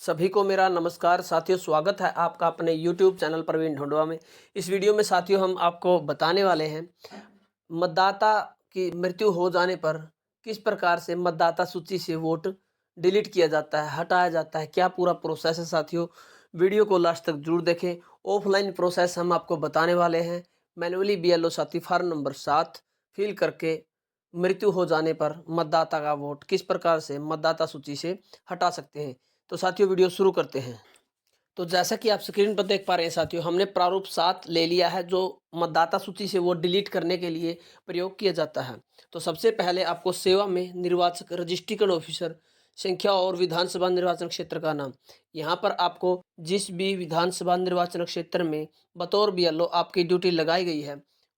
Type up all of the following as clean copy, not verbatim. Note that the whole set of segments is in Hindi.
सभी को मेरा नमस्कार साथियों, स्वागत है आपका अपने YouTube चैनल प्रवीण ढोंडवा में। इस वीडियो में साथियों हम आपको बताने वाले हैं मतदाता की मृत्यु हो जाने पर किस प्रकार से मतदाता सूची से वोट डिलीट किया जाता है, हटाया जाता है, क्या पूरा प्रोसेस है साथियों। वीडियो को लास्ट तक जरूर देखें। ऑफलाइन प्रोसेस हम आपको बताने वाले हैं। मैनुअली BLO साथी फॉर्म नंबर 7 फिल करके मृत्यु हो जाने पर मतदाता का वोट किस प्रकार से मतदाता सूची से हटा सकते हैं। तो साथियों वीडियो शुरू करते हैं। तो जैसा कि आप स्क्रीन पर देख पा रहे हैं साथियों, हमने प्रारूप 7 ले लिया है जो मतदाता सूची से वोट डिलीट करने के लिए प्रयोग किया जाता है। तो सबसे पहले आपको सेवा में निर्वाचक रजिस्ट्रेशन ऑफिसर संख्या और विधानसभा निर्वाचन क्षेत्र का नाम। यहाँ पर आपको जिस भी विधानसभा निर्वाचन क्षेत्र में बतौर BLO आपकी ड्यूटी लगाई गई है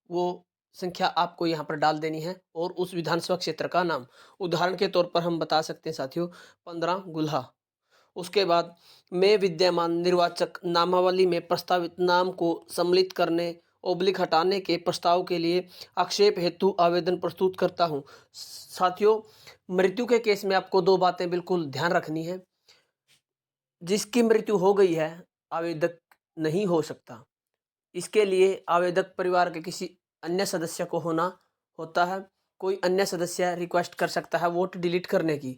वो संख्या आपको यहाँ पर डाल देनी है और उस विधानसभा क्षेत्र का नाम। उदाहरण के तौर पर हम बता सकते हैं साथियों 15 गुल्हा। उसके बाद में विद्यमान निर्वाचक नामावली में प्रस्तावित नाम को सम्मिलित करने हटाने के प्रस्ताव के लिए आक्षेप हेतु आवेदन प्रस्तुत करता हूं। साथियों, मृत्यु के केस में आपको दो बातें बिल्कुल ध्यान रखनी है। जिसकी मृत्यु हो गई है आवेदक नहीं हो सकता। इसके लिए आवेदक परिवार के किसी अन्य सदस्य को होना होता है। कोई अन्य सदस्य रिक्वेस्ट कर सकता है वोट डिलीट करने की।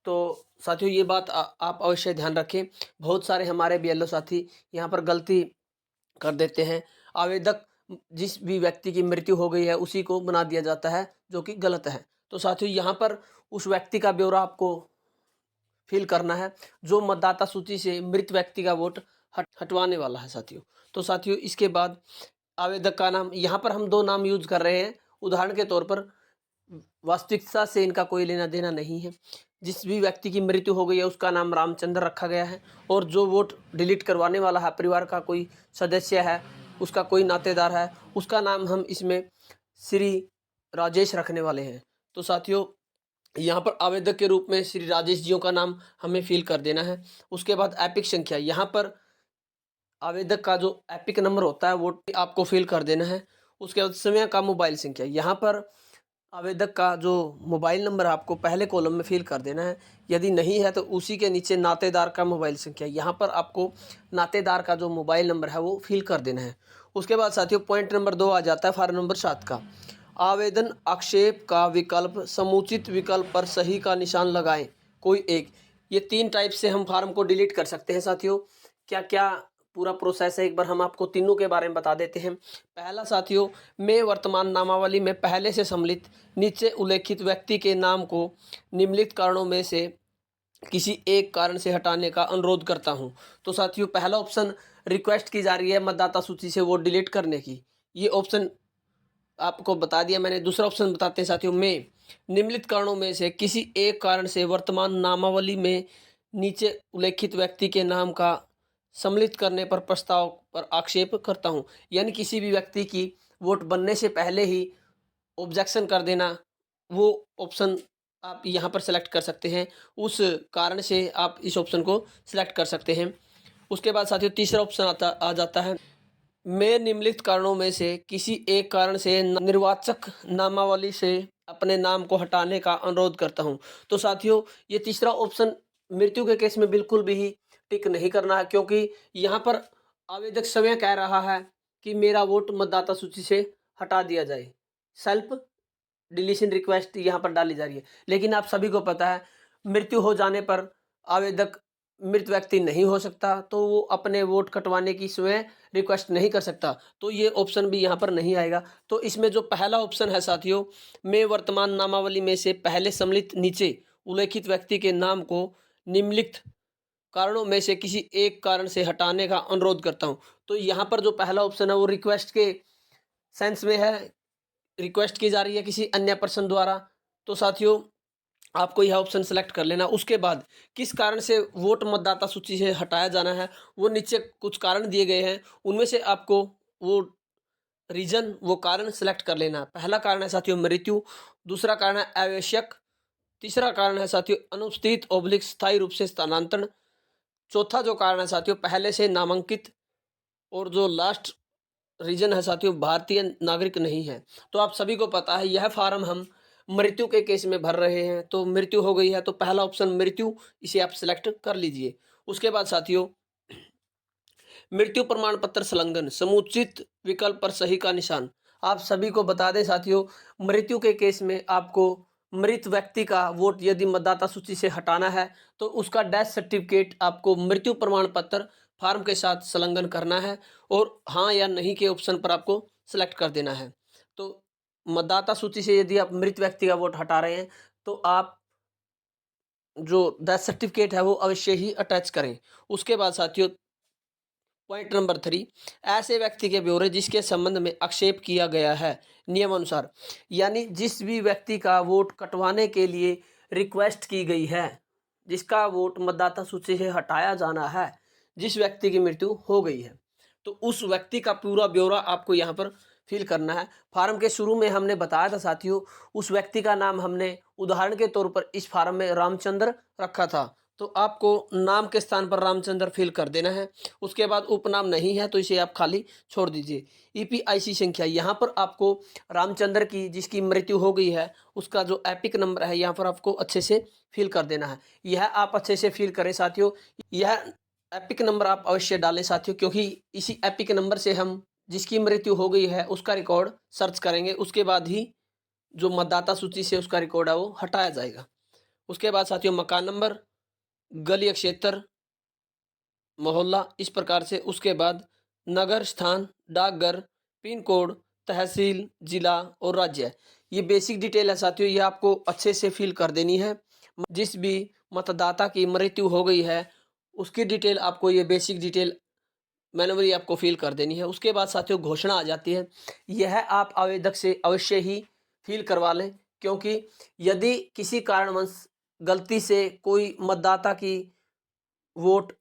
तो साथियों ये बात आप अवश्य ध्यान रखें। बहुत सारे हमारे BLO साथी यहाँ पर गलती कर देते हैं। आवेदक जिस भी व्यक्ति की मृत्यु हो गई है उसी को बना दिया जाता है, जो कि गलत है। तो साथियों यहाँ पर उस व्यक्ति का ब्यौरा आपको फिल करना है जो मतदाता सूची से मृत व्यक्ति का वोट हटवाने वाला है साथियों। तो साथियों इसके बाद आवेदक का नाम, यहाँ पर हम दो नाम यूज कर रहे हैं उदाहरण के तौर पर। वास्तविकता से इनका कोई लेना देना नहीं है। जिस भी व्यक्ति की मृत्यु हो गई है उसका नाम रामचंद्र रखा गया है और जो वोट डिलीट करवाने वाला है परिवार का कोई सदस्य है, उसका कोई नातेदार है, उसका नाम हम इसमें श्री राजेश रखने वाले हैं। तो साथियों यहाँ पर आवेदक के रूप में श्री राजेश जियों का नाम हमें फिल कर देना है। उसके बाद एपिक संख्या, यहाँ पर आवेदक का जो एपिक नंबर होता है वो आपको फिल कर देना है। उसके बाद समय का मोबाइल संख्या, यहाँ पर आवेदक का जो मोबाइल नंबर आपको पहले कॉलम में फिल कर देना है। यदि नहीं है तो उसी के नीचे नातेदार का मोबाइल संख्या, यहाँ पर आपको नातेदार का जो मोबाइल नंबर है वो फिल कर देना है। उसके बाद साथियों पॉइंट नंबर 2 आ जाता है फॉर्म नंबर 7 का। आवेदन आक्षेप का विकल्प समुचित विकल्प पर सही का निशान लगाएं कोई एक। ये 3 टाइप से हम फार्म को डिलीट कर सकते हैं साथियों। क्या क्या पूरा प्रोसेस है एक बार हम आपको तीनों के बारे में बता देते हैं। पहला साथियों, में वर्तमान नामावली में पहले से सम्मिलित नीचे उल्लेखित व्यक्ति के नाम को निम्नलिखित कारणों में से किसी एक कारण से हटाने का अनुरोध करता हूं। तो साथियों पहला ऑप्शन रिक्वेस्ट की जा रही है मतदाता सूची से वोट डिलीट करने की, ये ऑप्शन आपको बता दिया मैंने। दूसरा ऑप्शन बताते हैं साथियों, में निम्नलिखित कारणों में से किसी एक कारण से वर्तमान नामावली में नीचे उल्लेखित व्यक्ति के नाम का सम्मिलित करने पर प्रस्ताव पर आक्षेप करता हूं। यानी किसी भी व्यक्ति की वोट बनने से पहले ही ऑब्जेक्शन कर देना, वो ऑप्शन आप यहाँ पर सेलेक्ट कर सकते हैं। उस कारण से आप इस ऑप्शन को सिलेक्ट कर सकते हैं। उसके बाद साथियों तीसरा ऑप्शन आ जाता है, मैं निम्नलिखित कारणों में से किसी एक कारण से निर्वाचक नामावली से अपने नाम को हटाने का अनुरोध करता हूं। तो साथियों ये तीसरा ऑप्शन मृत्यु के केस में बिल्कुल भी टिक नहीं करना है, क्योंकि यहाँ पर आवेदक स्वयं कह रहा है कि मेरा वोट मतदाता सूची से हटा दिया जाए। सेल्फ डिलीशन रिक्वेस्ट यहाँ पर डाली जा रही है। लेकिन आप सभी को पता है मृत्यु हो जाने पर आवेदक मृत व्यक्ति नहीं हो सकता, तो वो अपने वोट कटवाने की स्वयं रिक्वेस्ट नहीं कर सकता। तो ये ऑप्शन भी यहाँ पर नहीं आएगा। तो इसमें जो पहला ऑप्शन है साथियों, मैं वर्तमान नामावली में से पहले सम्मिलित नीचे उल्लेखित व्यक्ति के नाम को निम्नलिखित कारणों में से किसी एक कारण से हटाने का अनुरोध करता हूँ। तो यहाँ पर जो पहला ऑप्शन है वो रिक्वेस्ट के सेंस में है, रिक्वेस्ट की जा रही है किसी अन्य पर्सन द्वारा। तो साथियों आपको यह ऑप्शन सेलेक्ट कर लेना। उसके बाद किस कारण से वोट मतदाता सूची से हटाया जाना है वो नीचे कुछ कारण दिए गए हैं, उनमें से आपको वो रीजन, वो कारण सेलेक्ट कर लेना। पहला कारण है साथियों मृत्यु, दूसरा कारण है आवश्यक, तीसरा कारण है साथियों अनुपस्थित ओब्लिक स्थायी रूप से स्थानांतरण, चौथा जो कारण है साथियों पहले से नामांकित, और जो लास्ट रीजन है साथियों भारतीय नागरिक नहीं है। तो आप सभी को पता है यह फार्म हम मृत्यु के केस में भर रहे हैं। तो मृत्यु हो गई है तो पहला ऑप्शन मृत्यु, इसे आप सिलेक्ट कर लीजिए। उसके बाद साथियों, मृत्यु प्रमाण पत्र संलग्न समुचित विकल्प पर सही का निशान। आप सभी को बता दें साथियों, मृत्यु के केस में आपको मृत व्यक्ति का वोट यदि मतदाता सूची से हटाना है तो उसका डेथ सर्टिफिकेट आपको मृत्यु प्रमाण पत्र फॉर्म के साथ संलग्न करना है और हाँ या नहीं के ऑप्शन पर आपको सेलेक्ट कर देना है। तो मतदाता सूची से यदि आप मृत व्यक्ति का वोट हटा रहे हैं तो आप जो डेथ सर्टिफिकेट है वो अवश्य ही अटैच करें। उसके बाद साथियों, पॉइंट नंबर 3, ऐसे व्यक्ति के ब्यौरे जिसके संबंध में आक्षेप किया गया है नियमानुसार, यानी जिस भी व्यक्ति का वोट कटवाने के लिए रिक्वेस्ट की गई है, जिसका वोट मतदाता सूची से हटाया जाना है, जिस व्यक्ति की मृत्यु हो गई है, तो उस व्यक्ति का पूरा ब्यौरा आपको यहाँ पर फिल करना है। फार्म के शुरू में हमने बताया था साथियों, उस व्यक्ति का नाम हमने उदाहरण के तौर पर इस फार्म में रामचंद्र रखा था, तो आपको नाम के स्थान पर रामचंद्र फिल कर देना है। उसके बाद उपनाम नहीं है तो इसे आप खाली छोड़ दीजिए। ईपीआईसी संख्या, यहाँ पर आपको रामचंद्र की जिसकी मृत्यु हो गई है उसका जो एपिक नंबर है यहाँ पर आपको अच्छे से फिल कर देना है। यह आप अच्छे से फिल करें साथियों। यह एपिक नंबर आप अवश्य डालें साथियों, क्योंकि इसी एपिक नंबर से हम जिसकी मृत्यु हो गई है उसका रिकॉर्ड सर्च करेंगे, उसके बाद ही जो मतदाता सूची से उसका रिकॉर्ड है वो हटाया जाएगा। उसके बाद साथियों, मकान नंबर, गली क्षेत्र, मोहल्ला, इस प्रकार से। उसके बाद नगर, स्थान, डाकघर, पिन कोड, तहसील, जिला और राज्य। ये बेसिक डिटेल है साथियों, ये आपको अच्छे से फिल कर देनी है। जिस भी मतदाता की मृत्यु हो गई है उसकी डिटेल आपको, ये बेसिक डिटेल मैनुअली आपको फिल कर देनी है। उसके बाद साथियों, घोषणा आ जाती है। यह आप आवेदक से अवश्य ही फिल करवा लें, क्योंकि यदि किसी कारणवश गलती से कोई मतदाता की वोट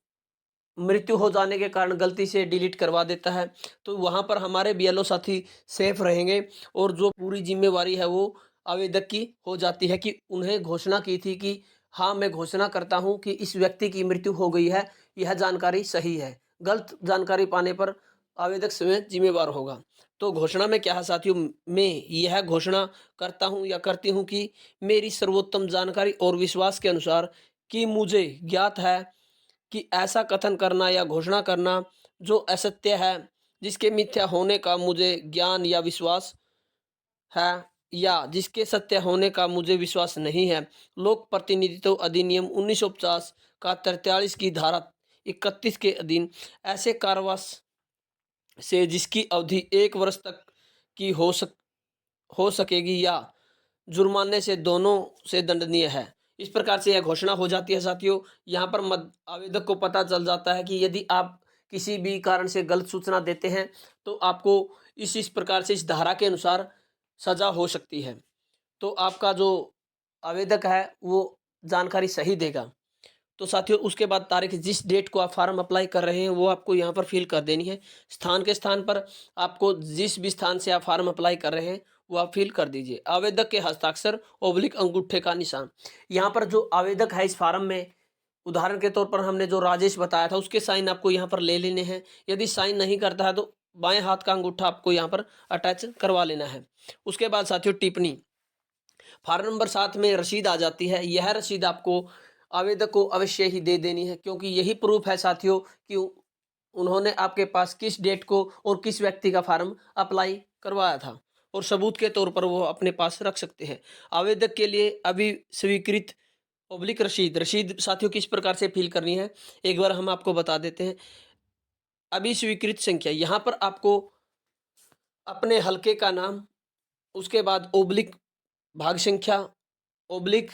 मृत्यु हो जाने के कारण गलती से डिलीट करवा देता है तो वहाँ पर हमारे बीएलओ साथी सेफ रहेंगे और जो पूरी जिम्मेवारी है वो आवेदक की हो जाती है कि उन्हें घोषणा की थी कि हाँ, मैं घोषणा करता हूँ कि इस व्यक्ति की मृत्यु हो गई है, यह जानकारी सही है। गलत जानकारी पाने पर आवेदक स्वयं जिम्मेवार होगा। तो घोषणा में क्या है साथियों, मैं यह घोषणा करता हूँ या करती हूँ कि मेरी सर्वोत्तम जानकारी और विश्वास के अनुसार कि मुझे ज्ञात है कि ऐसा कथन करना या घोषणा करना जो असत्य है, जिसके मिथ्या होने का मुझे ज्ञान या विश्वास है या जिसके सत्य होने का मुझे विश्वास नहीं है, लोक प्रतिनिधित्व अधिनियम 1950 का 43 की धारा 31 के अधीन ऐसे कारावास से जिसकी अवधि 1 वर्ष तक की हो सकेगी या जुर्माने से दोनों से दंडनीय है। इस प्रकार से यह घोषणा हो जाती है साथियों। यहाँ पर आवेदक को पता चल जाता है कि यदि आप किसी भी कारण से गलत सूचना देते हैं तो आपको इस प्रकार से इस धारा के अनुसार सजा हो सकती है। तो आपका जो आवेदक है वो जानकारी सही देगा। तो साथियों, उसके बाद तारीख, जिस डेट को आप फार्म अप्लाई कर रहे हैं वो आपको यहाँ पर फिल कर देनी है। स्थान के स्थान पर आपको जिस भी स्थान से आप फार्म अप्लाई कर रहे हैं वो आप फिल कर दीजिए। आवेदक के हस्ताक्षर ओब्लिक अंगूठे का निशान, यहाँ पर जो आवेदक है इस फार्म में, उदाहरण के तौर पर हमने जो राजेश बताया था उसके साइन आपको यहाँ पर ले लेने हैं। यदि साइन नहीं करता है तो बाएं हाथ का अंगूठा आपको यहाँ पर अटैच करवा लेना है। उसके बाद साथियों, टिप्पणी, फार्म नंबर 7 में रसीद आ जाती है। यह रसीद आपको आवेदक को अवश्य ही दे देनी है, क्योंकि यही प्रूफ है साथियों कि उन्होंने आपके पास किस डेट को और किस व्यक्ति का फार्म अप्लाई करवाया था, और सबूत के तौर पर वो अपने पास रख सकते हैं। आवेदक के लिए अभी स्वीकृत पब्लिक रसीद, रसीद साथियों किस प्रकार से फिल करनी है एक बार हम आपको बता देते हैं। अभी स्वीकृत संख्या, यहाँ पर आपको अपने हलके का नाम, उसके बाद ओब्लिक भाग संख्या, ओब्लिक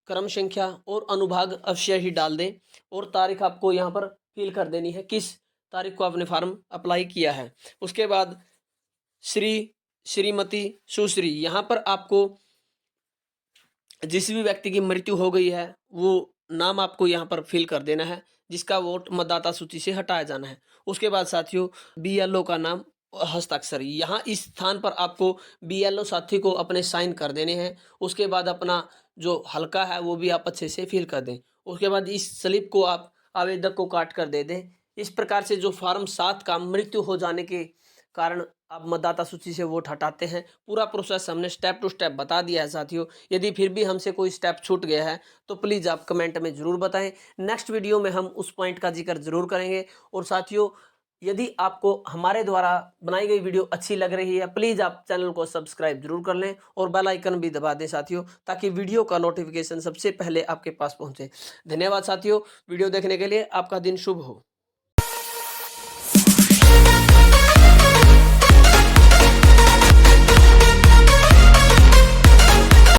क्रम संख्या और अनुभाग अवश्य ही डाल दें, और तारीख आपको यहाँ पर फिल कर देनी है किस तारीख को आपने फार्म अप्लाई किया है। उसके बाद श्री, श्रीमती, सुश्री, यहाँ पर आपको जिस भी व्यक्ति की मृत्यु हो गई है वो नाम आपको यहाँ पर फिल कर देना है जिसका वोट मतदाता सूची से हटाया जाना है। उसके बाद साथियों, बीएलओ का नाम, हस्ताक्षर, यहाँ इस स्थान पर आपको बीएलओ साथी को अपने साइन कर देने हैं। उसके बाद अपना जो हल्का है वो भी आप अच्छे से फिल कर दें। उसके बाद इस स्लिप को आप आवेदक को काट कर दे दें। इस प्रकार से जो फार्म 7 का मृत्यु हो जाने के कारण आप मतदाता सूची से वोट हटाते हैं। पूरा प्रोसेस हमने स्टेप टू स्टेप बता दिया है साथियों। यदि फिर भी हमसे कोई स्टेप छूट गया है तो प्लीज़ आप कमेंट में ज़रूर बताएं। नेक्स्ट वीडियो में हम उस पॉइंट का जिक्र ज़रूर करेंगे। और साथियों, यदि आपको हमारे द्वारा बनाई गई वीडियो अच्छी लग रही है, प्लीज़ आप चैनल को सब्सक्राइब जरूर कर लें और बेल आइकन भी दबा दें साथियों, ताकि वीडियो का नोटिफिकेशन सबसे पहले आपके पास पहुंचे। धन्यवाद साथियों, वीडियो देखने के लिए। आपका दिन शुभ हो।